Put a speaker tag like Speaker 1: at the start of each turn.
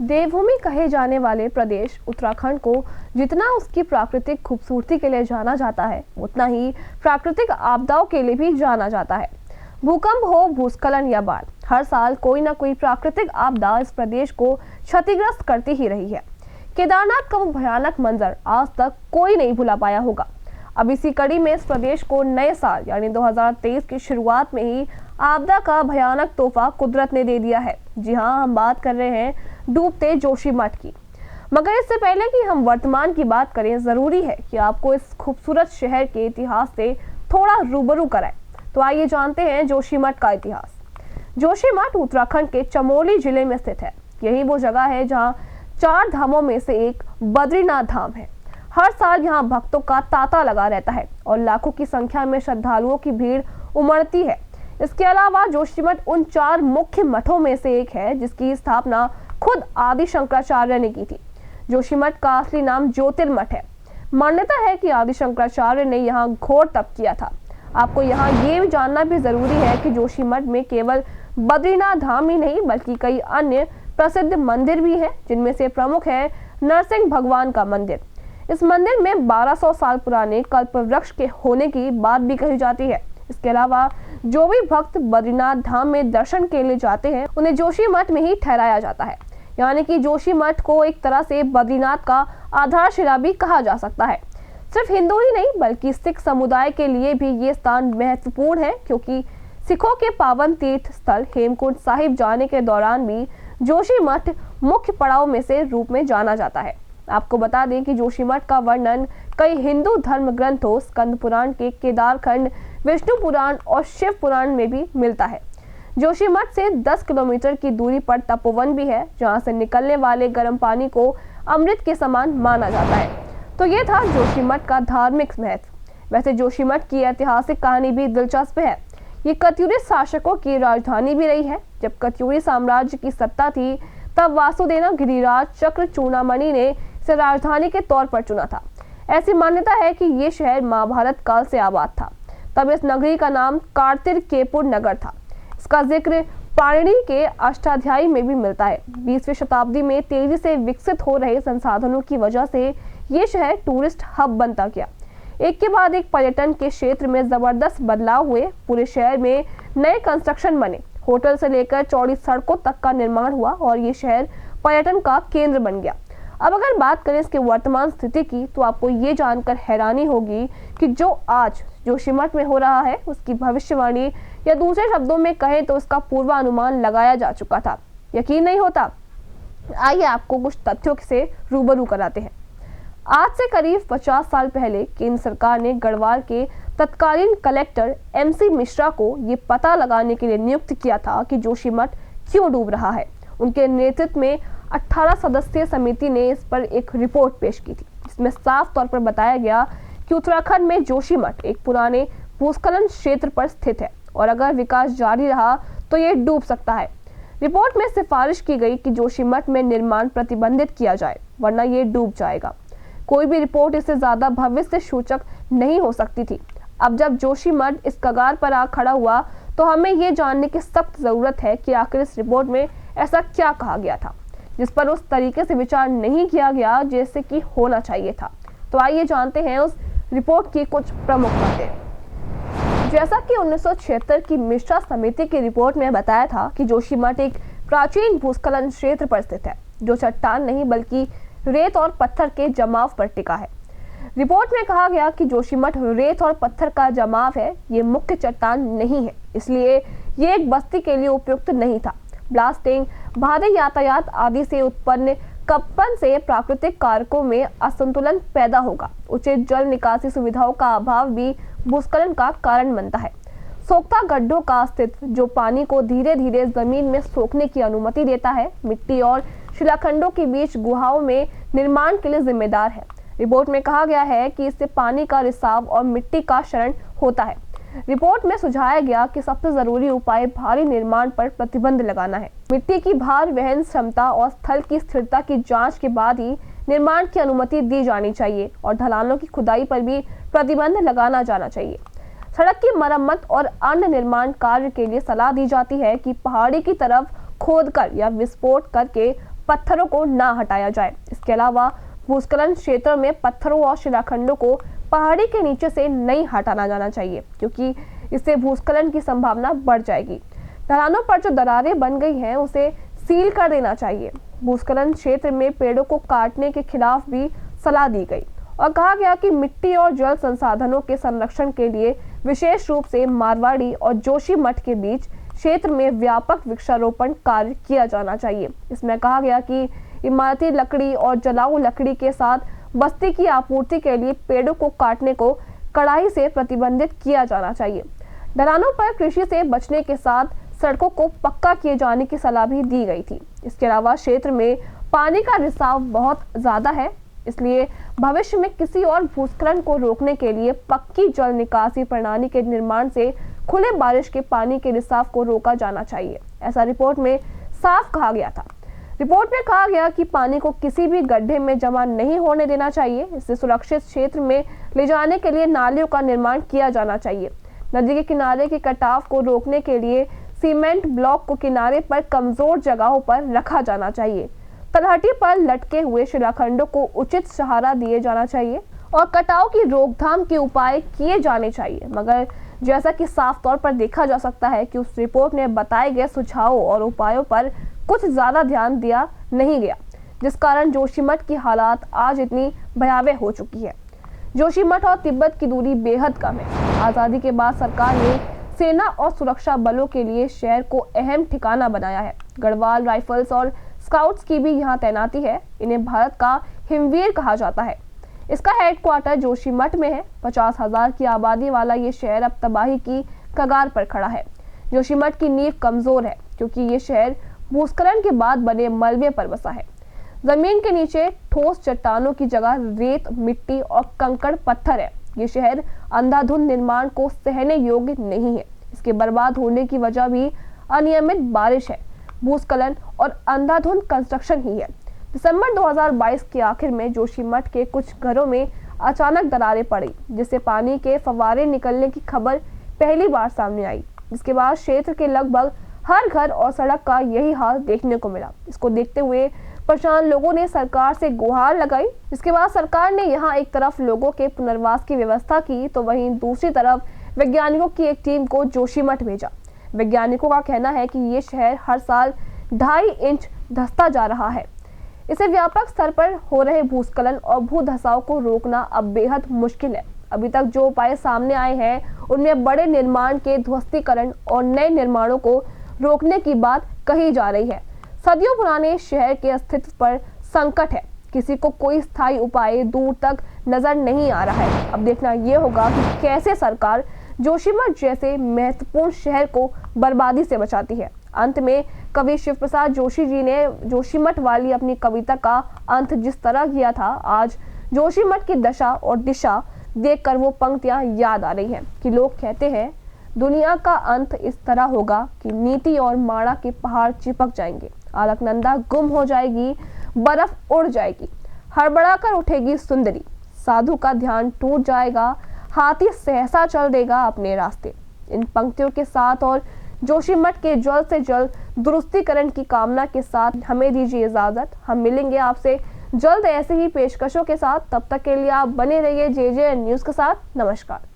Speaker 1: देवभूमि कहे जाने वाले प्रदेश उत्तराखंड को जितना उसकी प्राकृतिक खूबसूरती के लिए जाना जाता है, उतना ही प्राकृतिक आपदाओं के लिए भी जाना जाता है। भूकंप हो, भूस्खलन या बाढ़, हर साल कोई ना कोई प्राकृतिक आपदा इस प्रदेश को क्षतिग्रस्त करती ही रही है। केदारनाथ का वो भयानक मंजर आज तक कोई नहीं भुला पाया होगा। अब इसी कड़ी में इस प्रदेश को नए साल यानी 2023 की शुरुआत में ही आपदा का भयानक तोहफा कुदरत ने दे दिया है। जी हाँ, हम बात कर रहे हैं डूबते जोशीमठ की। मगर इससे पहले कि हम वर्तमान की बात करें, जरूरी है कि आपको इस खूबसूरत शहर के इतिहास से थोड़ा रूबरू कराएं। तो आइए जानते हैं जोशीमठ का इतिहास। जोशीमठ उत्तराखंड के चमोली जिले में स्थित है। यही वो जगह है जहाँ 4 धामों में से एक बद्रीनाथ धाम है। हर साल यहाँ भक्तों का तांता लगा रहता है और लाखों की संख्या में श्रद्धालुओं की भीड़ उमड़ती है। इसके अलावा जोशीमठ उन 4 मुख्य मठों में से एक है जिसकी स्थापना खुद आदि शंकराचार्य ने की थी। जोशीमठ का असली नाम ज्योतिर्मठ है। मान्यता है कि आदि शंकराचार्य ने यहाँ घोर तप किया था। आपको यहाँ ये जानना भी जरूरी है कि जोशीमठ में केवल बद्रीनाथ धाम ही नहीं बल्कि कई अन्य प्रसिद्ध मंदिर भी हैं, जिनमें से प्रमुख है नरसिंह भगवान का मंदिर। इस मंदिर में 1200 साल पुराने कल्प वृक्ष के होने की बात भी कही जाती है। इसके अलावा जो भी भक्त बद्रीनाथ धाम में दर्शन के लिए जाते हैं उन्हें जोशीमठ में ही ठहराया जाता है। यानी कि जोशीमठ को एक तरह से बद्रीनाथ का आधारशिला भी कहा जा सकता है। सिर्फ हिंदू ही नहीं बल्कि सिख समुदाय के लिए भी ये स्थान महत्वपूर्ण है, क्योंकि सिखों के पावन तीर्थ स्थल हेमकुंड साहिब जाने के दौरान भी जोशीमठ मुख्य पड़ाव में से रूप में जाना जाता है। आपको बता दें कि जोशीमठ का वर्णन कई हिंदू धर्म ग्रंथों स्कंद पुराण के केदारखंड, विष्णु पुराण और शिव पुराण में भी मिलता है। जोशीमठ से 10 किलोमीटर की दूरी पर तपोवन भी है, जहां से निकलने वाले गर्म पानी को अमृत के समान माना जाता है। तो ये था जोशीमठ का धार्मिक महत्व। वैसे जोशीमठ की ऐतिहासिक कहानी भी दिलचस्प है। ये कत्यूरी शासकों की राजधानी भी रही है। जब कत्यूरी साम्राज्य की सत्ता थी तब वासुदेव गिरिराज चक्र चूड़ामणि ने इसे राजधानी के तौर पर चुना था। ऐसी मान्यता है कि ये शहर महाभारत काल से आबाद था। तब इस नगरी का नाम कार्तिकेयपुर नगर था। इसका जिक्र पाणिनि के अष्टाध्यायी में भी मिलता है। 20वीं शताब्दी में तेजी से विकसित हो रहे संसाधनों की वजह से ये शहर टूरिस्ट हब बनता गया। एक के बाद एक पर्यटन के क्षेत्र में जबरदस्त बदलाव हुए। पूरे शहर में नए कंस्ट्रक्शन बने, होटल से लेकर चौड़ी सड़कों तक का निर्माण हुआ और ये शहर पर्यटन का केंद्र बन गया। अब अगर बात करें इसके वर्तमान स्थिति की, तो आपको ये जानकर हैरानी होगी कि जो आज जोशीमठ में हो रहा है उसकी भविष्यवाणी, या दूसरे शब्दों में कहें तो इसका पूर्वानुमान लगाया जा चुका था। यकीन नहीं होता? आइए आपको कुछ तथ्यों से रूबरू कराते हैं। आज से करीब 50 साल पहले केंद्र सरकार ने गढ़वाल के तत्कालीन कलेक्टर MC मिश्रा को ये पता लगाने के लिए नियुक्त किया था कि जोशीमठ क्यों डूब रहा है। उनके नेतृत्व में 18 सदस्यीय समिति ने इस पर एक रिपोर्ट पेश की थी। इसमें साफ तौर पर बताया गया कि उत्तराखंड में जोशीमठ एक पुराने भूस्खलन क्षेत्र पर स्थित है और अगर विकास जारी रहा तो ये डूब सकता है। रिपोर्ट में सिफारिश की गई कि जोशीमठ में निर्माण प्रतिबंधित किया जाए, वरना ये डूब जाएगा। कोई भी रिपोर्ट इससे ज्यादा भविष्य सूचक नहीं हो सकती थी। अब जब जोशीमठ इस कगार पर आ खड़ा हुआ तो हमें ये जानने की सख्त जरूरत है कि आखिर इस रिपोर्ट में ऐसा क्या कहा गया था जिस पर उस तरीके से विचार नहीं किया गया जैसे कि होना चाहिए था। तो आइए जानते हैं उस रिपोर्ट की कुछ प्रमुख बातें। जैसा कि 1976 की मिश्रा समिति की रिपोर्ट में बताया था कि जोशीमठ एक प्राचीन भूस्खलन क्षेत्र पर स्थित है, जो चट्टान नहीं बल्कि रेत और पत्थर के जमाव पर टिका है। रिपोर्ट में कहा गया कि जोशीमठ रेत और पत्थर का जमाव है, ये मुख्य चट्टान नहीं है, इसलिए ये एक बस्ती के लिए उपयुक्त नहीं था। ब्लास्टिंग, भारी यातायात आदि से उत्पन्न कंपन से प्राकृतिक कारकों में असंतुलन पैदा होगा। उचित जल निकासी सुविधाओं का अभाव भी भूस्खलन का कारण बनता है। सोख्ता गड्ढों का अस्तित्व जो पानी को धीरे धीरे जमीन में सोखने की अनुमति देता है, मिट्टी और शिलाखंडों के बीच गुहाओं में निर्माण के लिए जिम्मेदार है। रिपोर्ट में कहा गया है कि इससे पानी का रिसाव और मिट्टी का क्षरण होता है। रिपोर्ट में सुझाया गया कि सबसे जरूरी उपाय भारी निर्माण पर प्रतिबंध लगाना है। मिट्टी की भार वहन क्षमता और स्थल की स्थिरता की जांच के बाद ही निर्माण की अनुमति दी जानी चाहिए और ढलानों की खुदाई पर भी प्रतिबंध लगाना जाना चाहिए। सड़क की मरम्मत और अन्य निर्माण कार्य के लिए सलाह दी जाती है कि पहाड़ी की तरफ खोदकर या विस्फोट करके पत्थरों को ना हटाया जाए। इसके अलावा भूस्खलन क्षेत्र में पत्थरों और शिलाखंडों को पहाड़ी के नीचे से नहीं हटाना जाना चाहिए, क्योंकि इससे भूस्खलन की संभावना बढ़ जाएगी। ढलानों पर जो दरारें बन गई हैं उसे सील कर देना चाहिए। भूस्खलन क्षेत्र में पेड़ों को काटने के खिलाफ भी सलाह दी गई और कहा गया कि मिट्टी और जल संसाधनों के संरक्षण के लिए विशेष रूप से मारवाड़ी और जोशीमठ के बीच क्षेत्र में व्यापक वृक्षारोपण कार्य किया जाना चाहिए। इसमें कहा गया कि इमारती लकड़ी और जलाऊ लकड़ी के साथ बस्ती की आपूर्ति के लिए पेड़ों को काटने को कड़ाई से प्रतिबंधित किया जाना चाहिए। ढलानों पर कृषि से बचने के साथ सड़कों को पक्का किए जाने की सलाह भी दी गई थी। इसके अलावा क्षेत्र में पानी का रिसाव बहुत ज्यादा है, इसलिए भविष्य में किसी और भूस्खलन को रोकने के लिए पक्की जल निकासी प्रणाली के निर्माण से खुले बारिश के पानी के रिसाव को रोका जाना चाहिए। ऐसा रिपोर्ट में साफ कहा गया था। रिपोर्ट में कहा गया कि पानी को किसी भी गड्ढे में जमा नहीं होने देना चाहिए। इससे सुरक्षित क्षेत्र में ले जाने के लिए नालियों का निर्माण किया जाना चाहिए। नदी के किनारे के कटाव को रोकने के लिए सीमेंट ब्लॉक को किनारे पर कमजोर जगहों पर रखा जाना चाहिए। तलहटी पर लटके हुए शिलाखंडों को उचित सहारा दिए जाना चाहिए और कटाव की रोकथाम के उपाय किए जाने चाहिए। मगर जैसा कि साफ तौर पर देखा जा सकता है कि उस रिपोर्ट में बताए गए सुझावों और उपायों पर कुछ ज्यादा ध्यान दिया नहीं गया, जिस कारण जोशीमठ की हालात आज इतनी भयावह हो चुकी है। जोशीमठ और तिब्बत की दूरी बेहद कम है। आजादी के बाद सरकार ने सेना और सुरक्षा बलों के लिए शहर को अहम ठिकाना बनाया है। गढ़वाल राइफल्स और स्काउट्स की भी यहाँ तैनाती है। इन्हें भारत का हिमवीर कहा जाता है। इसका हेडक्वार्टर जोशीमठ में है। 50,000 की आबादी वाला ये शहर अब तबाही की कगार पर खड़ा है। जोशीमठ की नींव कमजोर है क्योंकि ये शहर भूस्खलन के बाद बने मलबे पर बसा है। जमीन के नीचे ठोस चट्टानों की जगह रेत, मिट्टी और कंकड़ पत्थर है। ये शहर अंधाधुंध निर्माण को सहने योग्य नहीं है। इसके बर्बाद होने की वजह भी अनियमित बारिश है, भूस्खलन और अंधाधुंध कंस्ट्रक्शन ही है। दिसंबर 2022 के आखिर में जोशीमठ के कुछ घरों में अचानक दरारें पड़ी, जिससे पानी के फव्वारे निकलने की खबर पहली बार सामने आई। जिसके बाद क्षेत्र के लगभग हर घर और सड़क का यही हाल देखने को मिला। इसको देखते हुए परेशान लोगों ने सरकार से गुहार लगाई। इसके बाद सरकार ने यहाँ एक तरफ लोगों के पुनर्वास की व्यवस्था की, तो वहीं दूसरी तरफ वैज्ञानिकों की एक टीम को जोशीमठ भेजा। वैज्ञानिकों का कहना है कि ये शहर हर साल 2.5 इंच धंसता जा रहा है। इसे व्यापक स्तर पर हो रहे भूस्खलन और भूधसाव को रोकना अब बेहद मुश्किल है। अभी तक जो उपाय सामने आए हैं उनमें बड़े निर्माण के ध्वस्तीकरण और नए निर्माणों को रोकने की बात कही जा रही है। सदियों पुराने शहर के अस्तित्व पर संकट है। किसी को कोई स्थायी उपाय दूर तक नजर नहीं आ रहा है। अब देखना यह होगा कि कैसे सरकार जोशीमठ जैसे महत्वपूर्ण शहर को बर्बादी से बचाती है। अंत में कवि शिव प्रसाद जोशी जी ने जोशीमठ वाली अपनी कविता का अंत जिस तरह किया था, आज जोशीमठ की दशा और दिशा देखकर वो पंक्तियां याद आ रही हैं कि लोग कहते हैं दुनिया का अंत इस तरह होगा कि नीति और माड़ा के पहाड़ चिपक जाएंगे, अलकनंदा गुम हो जाएगी, बर्फ उड़ जाएगी, हड़बड़ा कर उठेगी सुंदरी, साधु का ध्यान टूट जाएगा, हाथी सहसा चल देगा अपने रास्ते। इन पंक्तियों के साथ और जोशीमठ के जल्द से जल्द दुरुस्तीकरण की कामना के साथ हमें दीजिए इजाजत। हम मिलेंगे आपसे जल्द ऐसे ही पेशकशों के साथ। तब तक के लिए आप बने रहिए JJN न्यूज़ के साथ। नमस्कार।